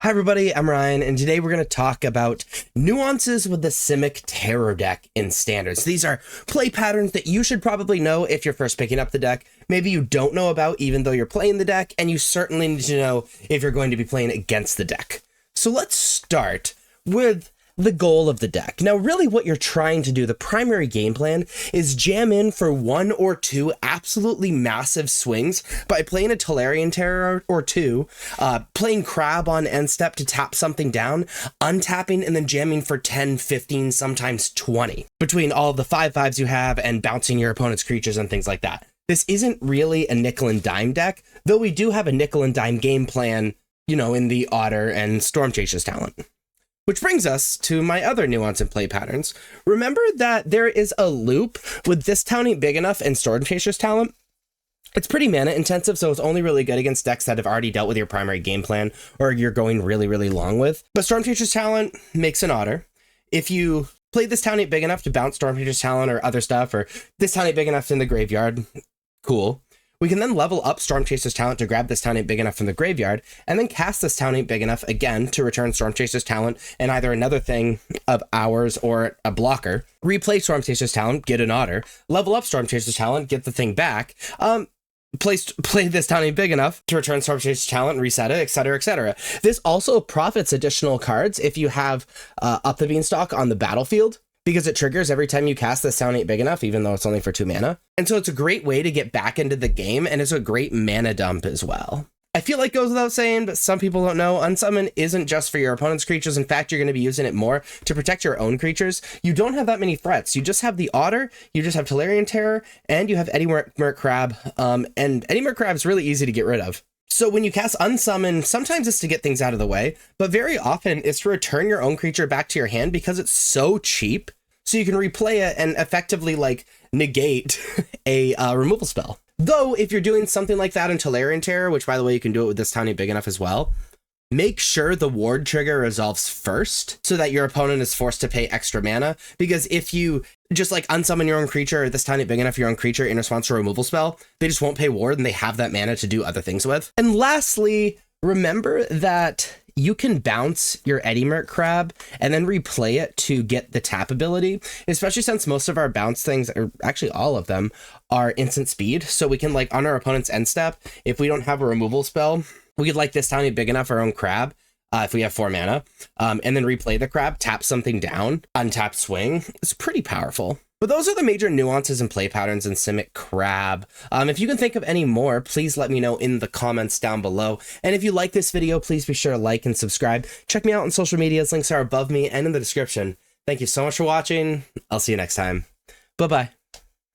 Hi everybody, I'm Ryan, and today we're going to talk about nuances with the Simic Terror deck in Standards. These are play patterns that you should probably know if you're first picking up the deck. Maybe you don't know about even though you're playing the deck, and you certainly need to know if you're going to be playing against the deck. So let's start with the goal of the deck. Now, really what you're trying to do, the primary game plan, is jam in for one or two absolutely massive swings by playing a Tolarian Terror or two, playing Crab on end step to tap something down, untapping, and then jamming for 10, 15, sometimes 20, between all the 5/5s you have and bouncing your opponent's creatures and things like that. This isn't really a nickel and dime deck, though we do have a nickel and dime game plan, in the Otter and Storm Chaser's talent. Which brings us to my other nuance and play patterns. Remember that there is a loop with this town ain't big enough and Storm Chaser's talent. It's pretty mana intensive, so it's only really good against decks that have already dealt with your primary game plan or you're going really, really long with. But Storm Chaser's talent makes an Otter. If you play this town ain't big enough to bounce Storm Chaser's talent or other stuff, or this town ain't big enough in the graveyard, cool. We can then level up Storm Chaser's talent to grab this town ain't big enough from the graveyard, and then cast this town ain't big enough again to return Storm Chaser's talent and either another thing of ours or a blocker. Replay Storm Chaser's talent, get an Otter, level up Storm Chaser's talent, get the thing back, play this town ain't big enough to return Storm Chaser's talent and reset it, etc., etc. This also profits additional cards if you have Up the Beanstalk on the battlefield, because it triggers every time you cast this town ain't big enough, even though it's only for 2 mana. And so it's a great way to get back into the game, and it's a great mana dump as well. I feel like it goes without saying, but some people don't know, Unsummon isn't just for your opponent's creatures. In fact, you're going to be using it more to protect your own creatures. You don't have that many threats. You just have the Otter, you just have Tolarian Terror, and you have Eddie Merc Crab, and Eddie Merc Crab is really easy to get rid of. So when you cast Unsummon, sometimes it's to get things out of the way, but very often it's to return your own creature back to your hand because it's so cheap. So you can replay it and effectively negate a removal spell. Though if you're doing something like that in Tolarian Terror, which by the way you can do it with this town ain't big enough as well, make sure the ward trigger resolves first so that your opponent is forced to pay extra mana. Because if you just unsummon your own creature or this town ain't big enough your own creature in response to a removal spell, they just won't pay ward and they have that mana to do other things with. And lastly, remember that you can bounce your Eddie Merc Crab and then replay it to get the tap ability, especially since most of our bounce things, or actually all of them, are instant speed. So we can, on our opponent's end step, if we don't have a removal spell, we could this town ain't big enough our own Crab, if we have 4 mana, and then replay the Crab, tap something down, untap swing. It's pretty powerful. But those are the major nuances and play patterns in Simic Crab. If you can think of any more, please let me know in the comments down below. And if you like this video, please be sure to like and subscribe. Check me out on social medias. Links are above me and in the description. Thank you so much for watching. I'll see you next time. Bye-bye.